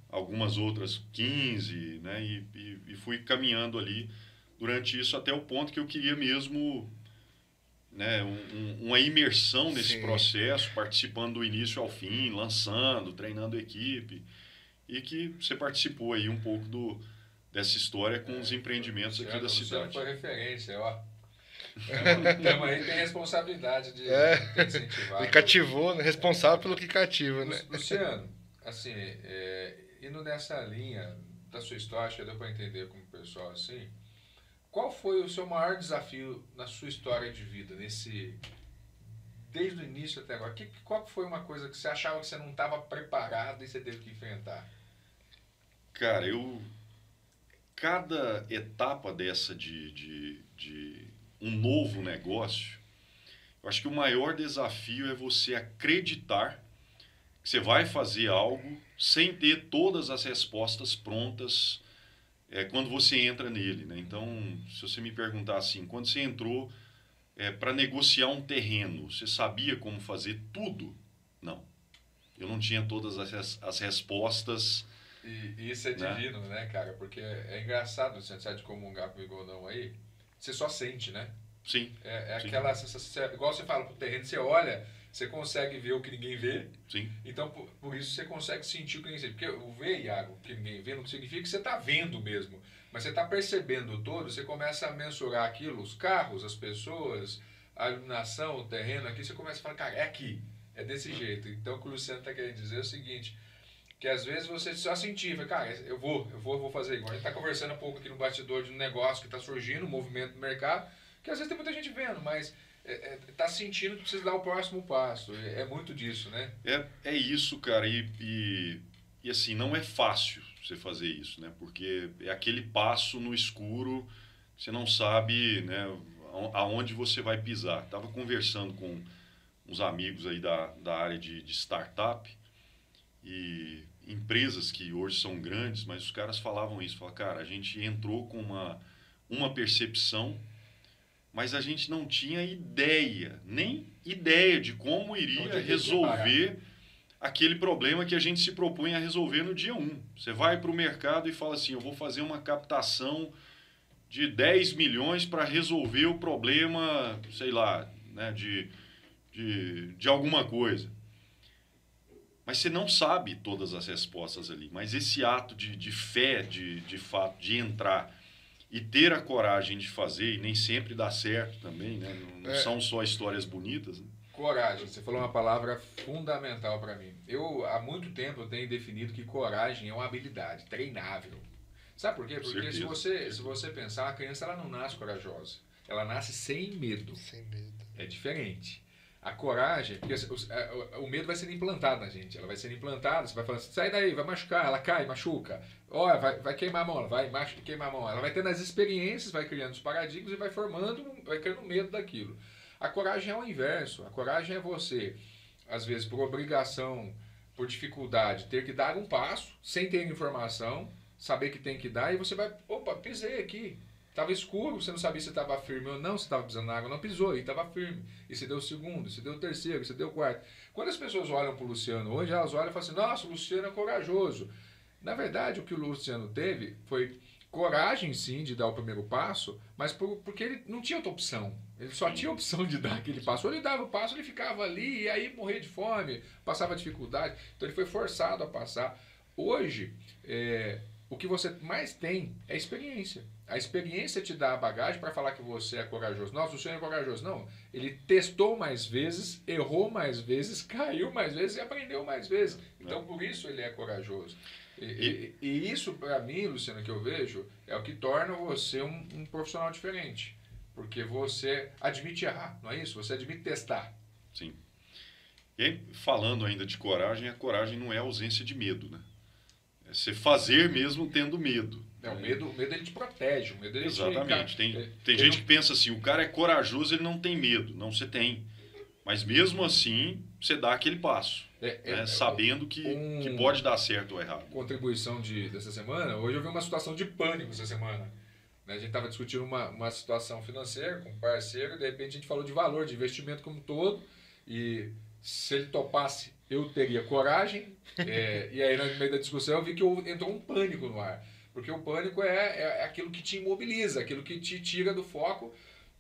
algumas outras 15%, né? E fui caminhando ali durante isso até o ponto que eu queria mesmo, né, uma imersão nesse processo, participando do início ao fim, lançando, treinando equipe, e que você participou aí um pouco dessa história com os empreendimentos aqui da cidade. Foi referência, ó. Tamo aí, tem responsabilidade de incentivar. E cativou, né? Responsável pelo que cativa, né? Luciano, assim, indo nessa linha da sua história, acho que deu para entender como pessoal assim, qual foi o seu maior desafio na sua história de vida, desde o início até agora? Qual foi uma coisa que você achava que você não estava preparado e você teve que enfrentar? Cara, cada etapa dessa de um novo negócio, eu acho que o maior desafio é você acreditar que você vai fazer algo sem ter todas as respostas prontas quando você entra nele, né? Então, se você me perguntar assim, quando você entrou para negociar um terreno, você sabia como fazer tudo? Não. Eu não tinha todas as respostas. E isso é divino, né, cara? Porque é engraçado, você sai de comungar comigo ou não aí, você só sente, né? Sim. Sim. Aquela sensação, igual você fala pro terreno, você olha, você consegue ver o que ninguém vê. Sim. Então, por isso você consegue sentir o que ninguém vê. Porque o ver, Iago, o que ninguém vê, não significa que você está vendo mesmo. Mas você está percebendo todo, você começa a mensurar aquilo, os carros, as pessoas, a iluminação, o terreno aqui, você começa a falar, cara, é aqui, é desse jeito. Então, o que o Luciano está querendo dizer é o seguinte, que às vezes você só sentir, cara, eu vou fazer igual. A gente está conversando um pouco aqui no bastidor de um negócio que está surgindo, um movimento no mercado, que às vezes tem muita gente vendo, mas está sentindo que precisa dar o próximo passo. É muito disso, né? É isso, cara. E assim, não é fácil você fazer isso, né? Porque é aquele passo no escuro, você não sabe, né, aonde você vai pisar. Estava conversando com uns amigos aí da área de startup, e empresas que hoje são grandes, mas os caras falavam isso, falavam, cara, a gente entrou com uma percepção, mas a gente não tinha ideia, nem ideia de como iria resolver aquele problema que a gente se propunha a resolver no dia 1. Você vai para o mercado e fala assim, eu vou fazer uma captação de 10 milhões para resolver o problema, sei lá, né, de alguma coisa. Mas você não sabe todas as respostas ali. Mas esse ato de fé, de fato, de entrar e ter a coragem de fazer, e nem sempre dá certo também, né? Não são só histórias bonitas, né? Coragem, você falou uma palavra fundamental para mim. Eu, há muito tempo, eu tenho definido que coragem é uma habilidade treinável. Sabe por quê? Porque se você pensar, a criança ela não nasce corajosa. Ela nasce sem medo. Sem medo. É diferente. A coragem, porque o medo vai sendo implantado na gente. Ela vai sendo implantada, você vai falando assim, sai daí, vai machucar, ela cai, machuca. Olha, vai queimar a mão, ela vai queimar a mão. Ela vai tendo as experiências, vai criando os paradigmas e vai criando medo daquilo. A coragem é o inverso. A coragem é você, às vezes por obrigação, por dificuldade, ter que dar um passo, sem ter informação, saber que tem que dar, e você vai, opa, pisei aqui. Estava escuro, você não sabia se estava firme ou não, se estava pisando na água, não pisou, e estava firme. E você deu o segundo, você deu o terceiro, você deu o quarto. Quando as pessoas olham para o Luciano hoje, elas olham e falam assim, nossa, o Luciano é corajoso. Na verdade, o que o Luciano teve foi coragem, sim, de dar o primeiro passo, mas porque ele não tinha outra opção. Ele só tinha a opção de dar aquele passo. Ou ele dava o passo, ele ficava ali, e aí morria de fome, passava dificuldade. Então ele foi forçado a passar. Hoje, o que você mais tem é experiência. A experiência te dá a bagagem para falar que você é corajoso. Nossa, o senhor é corajoso. Não, ele testou mais vezes, errou mais vezes, caiu mais vezes e aprendeu mais vezes. Então, por isso ele é corajoso. E isso, para mim, Luciano, que eu vejo, é o que torna você um profissional diferente. Porque você admite errar, não é isso? Você admite testar. Sim. E aí, falando ainda de coragem, a coragem não é ausência de medo, né? É você fazer mesmo tendo medo. O medo ele te protege. O medo ele Exatamente. Tem gente que pensa assim, o cara é corajoso, ele não tem medo. Não, você tem. Mas mesmo assim, você dá aquele passo. Sabendo que pode dar certo ou errado. Contribuição dessa semana, hoje eu vi uma situação de pânico essa semana. A gente estava discutindo uma situação financeira com um parceiro, e de repente a gente falou de valor, de investimento como um todo, e se ele topasse, eu teria coragem, e aí no meio da discussão eu vi que entrou um pânico no ar, porque o pânico é aquilo que te imobiliza, aquilo que te tira do foco,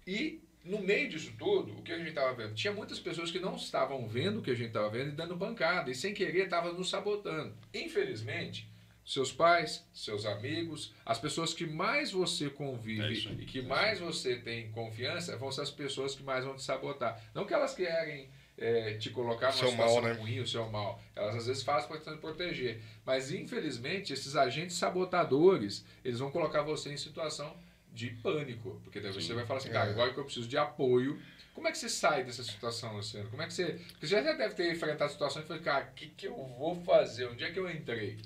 e no meio disso tudo, o que a gente estava vendo? Tinha muitas pessoas que não estavam vendo o que a gente estava vendo e dando pancada, e sem querer estavam nos sabotando. Infelizmente, seus pais, seus amigos, as pessoas que mais você convive e que mais você tem confiança vão ser as pessoas que mais vão te sabotar. Não que elas querem te colocar numa situação ruim, o seu mal. Elas às vezes fazem para te proteger. Mas infelizmente esses agentes sabotadores, eles vão colocar você em situação de pânico. Porque daí você vai falar assim, cara, agora que eu preciso de apoio. Como é que você sai dessa situação, Luciano? Como é que você... Porque você já deve ter enfrentado a situação e falou, cara, o que eu vou fazer? Onde é que eu entrei?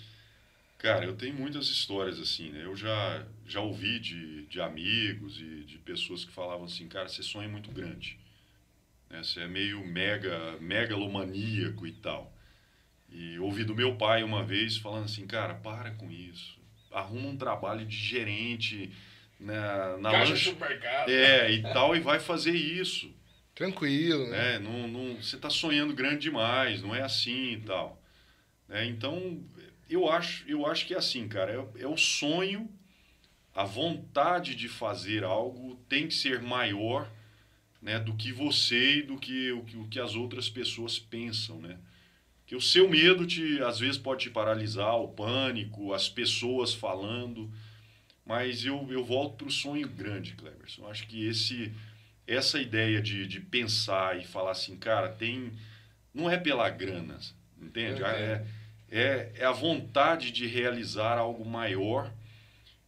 Cara, eu tenho muitas histórias assim, né? Eu já ouvi de amigos e de pessoas que falavam assim, cara, você sonha muito grande. Né? Você é meio megalomaníaco e tal. E ouvi do meu pai uma vez falando assim, cara, para com isso. Arruma um trabalho de gerente na supermercado. E tal, e vai fazer isso. Tranquilo, né? Você está sonhando grande demais, não é assim e tal. Então... Eu acho que é assim, cara, é o sonho, a vontade de fazer algo tem que ser maior, né, do que você e do que o que as outras pessoas pensam, né? Que o seu medo às vezes pode te paralisar, o pânico, as pessoas falando, mas eu volto para o sonho grande, Cleverson. Eu acho que essa ideia de pensar e falar assim, cara, não é pela grana, entende? É a vontade de realizar algo maior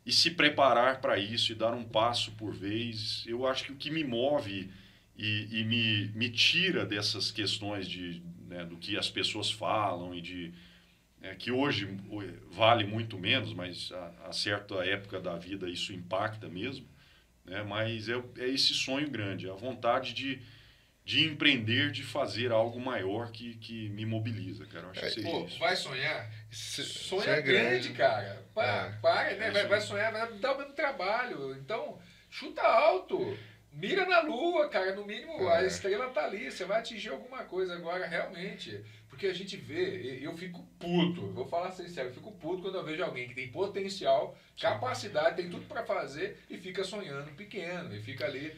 e se preparar para isso e dar um passo por vez. Eu acho que o que me move e me tira dessas questões do que as pessoas falam e que hoje vale muito menos, mas a certa época da vida isso impacta mesmo, né? Mas é esse sonho grande, a vontade de empreender, de fazer algo maior que me mobiliza, cara. Eu acho que seria isso. Vai sonhar? Sonha grande, cara. Para, né? Vai sonhar, vai dar o mesmo trabalho. Então, chuta alto. Mira na lua, cara. No mínimo, a estrela tá ali. Você vai atingir alguma coisa agora, realmente. Porque a gente vê, eu fico puto. Vou falar sincero, eu fico puto quando eu vejo alguém que tem potencial, capacidade, tem tudo para fazer e fica sonhando pequeno. E fica ali.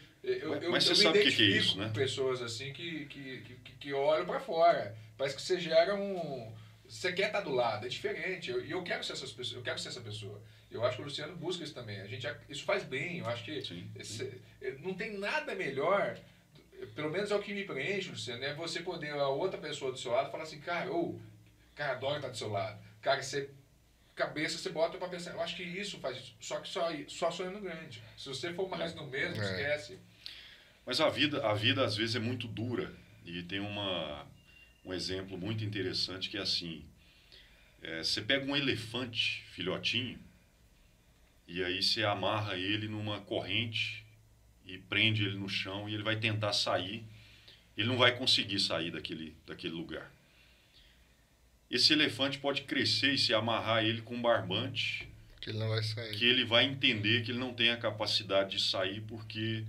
Mas você sabe o que é isso, né? Com pessoas assim que olham para fora. Parece que você gera um. Você quer estar do lado, é diferente. E eu quero ser essa pessoa. Eu acho que o Luciano busca isso também. Isso faz bem. Eu acho que não tem nada melhor, pelo menos é o que me preenche, Luciano, é você poder, a outra pessoa do seu lado, falar assim, cara, cara, adoro estar do seu lado. Cara, cabeça você bota para pensar. Eu acho que isso faz. Só que só sonhando grande. Se você for mais no mesmo, esquece. Mas a vida às vezes é muito dura. E tem um exemplo muito interessante que é assim. Você pega um elefante filhotinho e aí você amarra ele numa corrente e prende ele no chão e ele vai tentar sair. Ele não vai conseguir sair daquele lugar. Esse elefante pode crescer e se amarrar ele com um barbante, que ele não vai sair. Que ele vai entender que ele não tem a capacidade de sair porque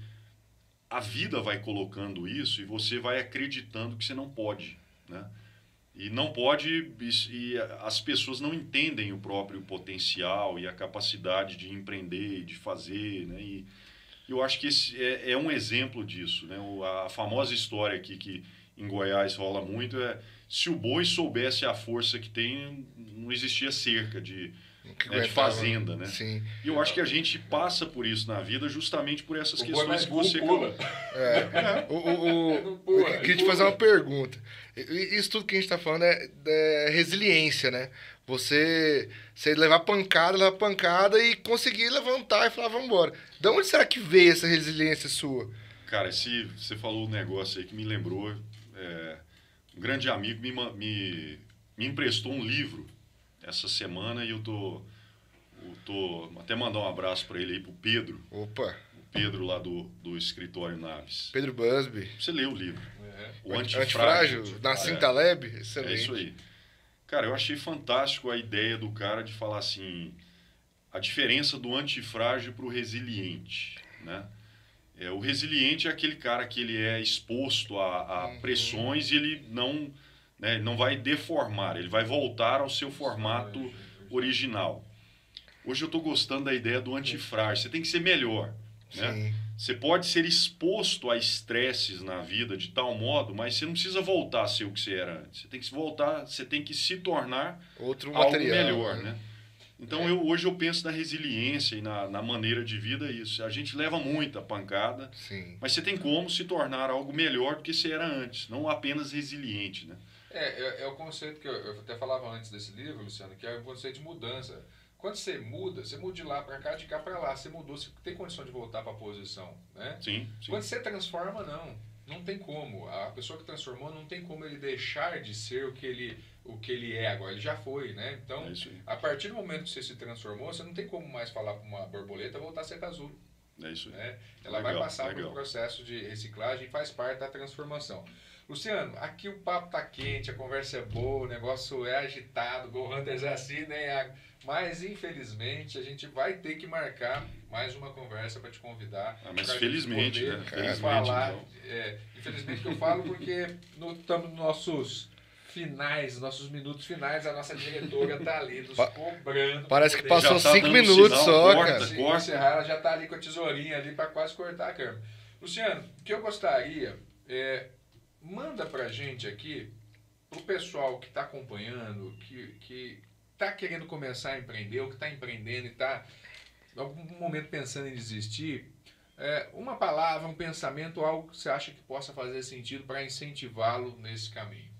a vida vai colocando isso e você vai acreditando que você não pode, né? E não pode, e as pessoas não entendem o próprio potencial e a capacidade de empreender e de fazer, né? E eu acho que esse é um exemplo disso, né? A famosa história aqui que em Goiás rola muito é: se o boi soubesse a força que tem, não existia cerca de fazenda, né? Sim. E eu acho que a gente passa por isso na vida justamente por essas questões que você... Eu queria te fazer uma pergunta. Isso tudo que a gente está falando é resiliência, né? Você levar pancada e conseguir levantar e falar, vamos embora. De onde será que veio essa resiliência sua? Cara, você falou um negócio aí que me lembrou. Um grande amigo me emprestou um livro essa semana e eu tô até mandar um abraço para ele aí, pro Pedro. Opa! O Pedro lá do Escritório Naves. Pedro Busby. Você leu o livro. O Antifrágil, Nassim Taleb. Excelente. É isso aí. Cara, eu achei fantástico a ideia do cara de falar assim, a diferença do antifrágil pro resiliente, né? O resiliente é aquele cara que ele é exposto a pressões e ele não vai deformar, ele vai voltar ao seu formato original. Hoje eu estou gostando da ideia do antifrágil. Você tem que ser melhor, né? Você pode ser exposto a estresses na vida de tal modo, mas você não precisa voltar a ser o que você era antes. Você tem que voltar, você tem que se tornar algo melhor, né? Então hoje eu penso na resiliência e na maneira de vida isso. A gente leva muita pancada, mas você tem como se tornar algo melhor do que você era antes, não apenas resiliente, né? É o conceito que eu até falava antes desse livro, Luciano, que é o conceito de mudança. Quando você muda de lá para cá, de cá para lá. Você mudou, você tem condição de voltar para a posição, né? Sim. Quando você transforma, não tem como. A pessoa que transformou não tem como ele deixar de ser o que ele é agora. Ele já foi, né? Então, a partir do momento que você se transformou, você não tem como mais falar para uma borboleta voltar a ser casulo. É isso aí. Né? Ela vai passar por um processo de reciclagem e faz parte da transformação. Luciano, aqui o papo tá quente, a conversa é boa, o negócio é agitado, Go Hunters é assim, né, Iago? Mas, infelizmente, a gente vai ter que marcar mais uma conversa para te convidar. Mas felizmente, né? Felizmente, falar. Infelizmente que eu falo porque estamos nos nossos minutos finais, a nossa diretora tá ali nos cobrando. Parece que passou 5 minutos só, cara. Se encerrar, ela já tá ali com a tesourinha ali para quase cortar a câmera. Luciano, o que eu gostaria manda pra gente aqui, pro pessoal que está acompanhando, que está querendo começar a empreender, ou que está empreendendo e está em algum momento pensando em desistir, uma palavra, um pensamento, algo que você acha que possa fazer sentido para incentivá-lo nesse caminho.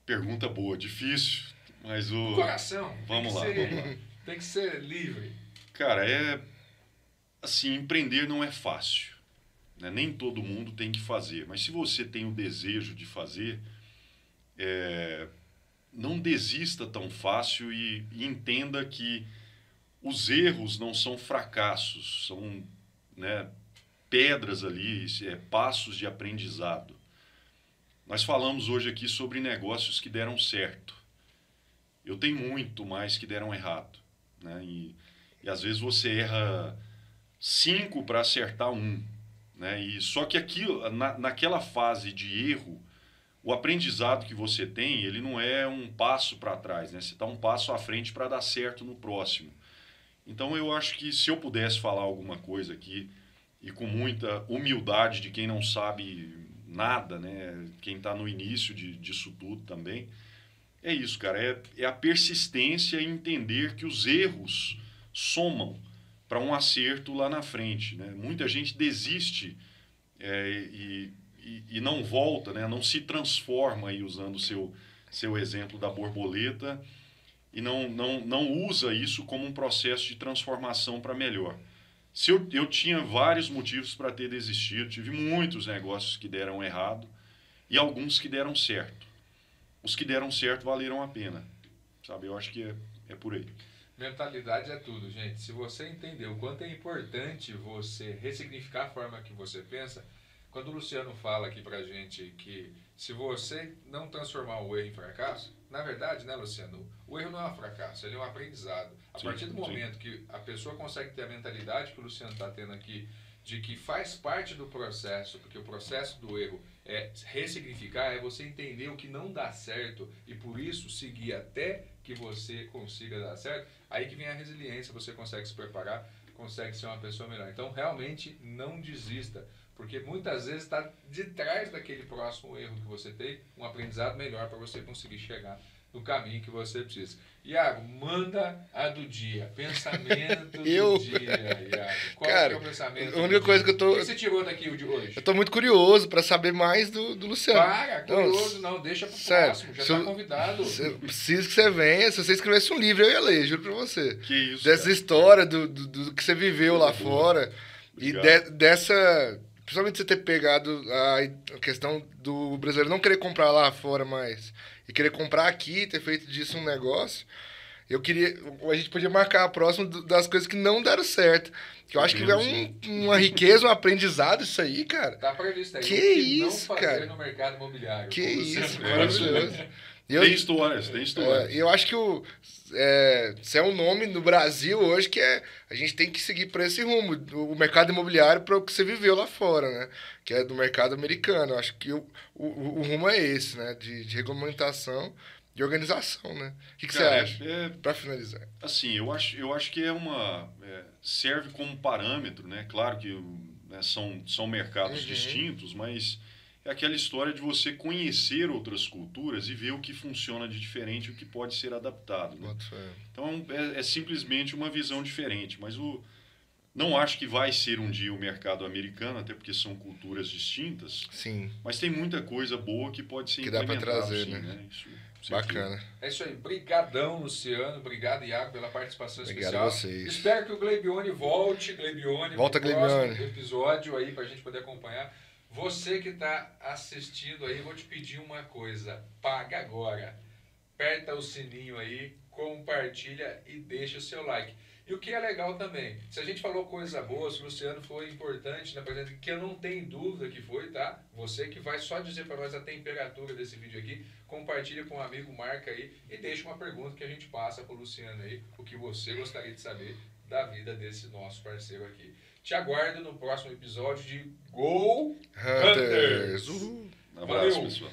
Pergunta boa, difícil, mas o... Coração. Vamos lá. Tem que ser livre. Cara, assim, empreender não é fácil. Nem todo mundo tem que fazer, mas se você tem o desejo de fazer, não desista tão fácil e entenda que os erros não são fracassos, são, pedras ali, passos de aprendizado. Nós falamos hoje aqui sobre negócios que deram certo. Eu tenho muito mais que deram errado, né? E às vezes você erra 5 para acertar 1, né? E só que aquilo, naquela fase de erro, o aprendizado que você tem, ele não é um passo para trás, né? Você está um passo à frente para dar certo no próximo. Então eu acho que se eu pudesse falar alguma coisa aqui, e com muita humildade de quem não sabe nada, né? Quem está no início disso tudo também, é isso, cara. É a persistência em entender que os erros somam para um acerto lá na frente, né? Muita gente desiste e não volta, né? Não se transforma, aí, usando o seu exemplo da borboleta, e não usa isso como um processo de transformação para melhor. Se eu tinha vários motivos para ter desistido, tive muitos negócios que deram errado e alguns que deram certo. Os que deram certo valeram a pena, sabe? Eu acho que é por aí. Mentalidade é tudo, gente. Se você entender o quanto é importante você ressignificar a forma que você pensa, quando o Luciano fala aqui pra gente que se você não transformar o erro em fracasso, na verdade, né, Luciano, o erro não é um fracasso, ele é um aprendizado. A partir do momento que a pessoa consegue ter a mentalidade que o Luciano está tendo aqui, de que faz parte do processo, porque o processo do erro é ressignificar, é você entender o que não dá certo e por isso seguir até que você consiga dar certo, aí que vem a resiliência, você consegue se preparar, consegue ser uma pessoa melhor. Então, realmente, não desista, porque muitas vezes está de trás daquele próximo erro que você tem, um aprendizado melhor para você conseguir chegar no caminho que você precisa. Iago, manda a do dia. Pensamento do dia, Iago. Qual é o pensamento? A única coisa que eu tô... O que você tirou daqui de hoje? Eu tô muito curioso para saber mais do Luciano. Curioso não, deixa pro próximo, já tá convidado. Eu preciso que você venha. Se você escrevesse um livro, eu ia ler, juro pra você. Que isso, dessa cara. História do que você viveu lá fora. Obrigado. E dessa... Principalmente você ter pegado a questão do brasileiro não querer comprar lá fora mais e querer comprar aqui, ter feito disso um negócio. A gente podia marcar a próxima das coisas que não deram certo. Que eu acho que é uma riqueza, um aprendizado isso aí, cara. Tá previsto aí. Que isso, não fazer cara. no mercado imobiliário. Que isso, maravilhoso. Tem histórias. E eu acho que se é um nome no Brasil hoje que a gente tem que seguir por esse rumo, o mercado imobiliário para o que você viveu lá fora, né? Que é do mercado americano. Eu acho que o rumo é esse, né? De regulamentação e organização, né? O que você acha? Para finalizar. Assim, eu acho que serve como parâmetro, né? Claro que são mercados distintos, mas é aquela história de você conhecer outras culturas e ver o que funciona de diferente e o que pode ser adaptado, né? Então, é simplesmente uma visão diferente. Mas não acho que vai ser um dia o mercado americano, até porque são culturas distintas. Sim. Mas tem muita coisa boa que pode ser implementada. Que dá para trazer, sim, né? Isso bacana. É isso aí. Brigadão, Luciano. Obrigado, Iago, pela participação especial. Obrigado a vocês. Espero que o Gleibione volte. Volta, Gleibione. Próximo episódio aí pra gente poder acompanhar. Você que está assistindo aí, vou te pedir uma coisa. Paga agora. Aperta o sininho aí, compartilha e deixa o seu like. E o que é legal também, se a gente falou coisa boa, se o Luciano foi importante na presença, que eu não tenho dúvida que foi, tá? Você que vai só dizer para nós a temperatura desse vídeo aqui, compartilha com um amigo, marca aí e deixa uma pergunta que a gente passa para o Luciano aí, o que você gostaria de saber da vida desse nosso parceiro aqui. Te aguardo no próximo episódio de Go Hunters! Um abraço, pessoal.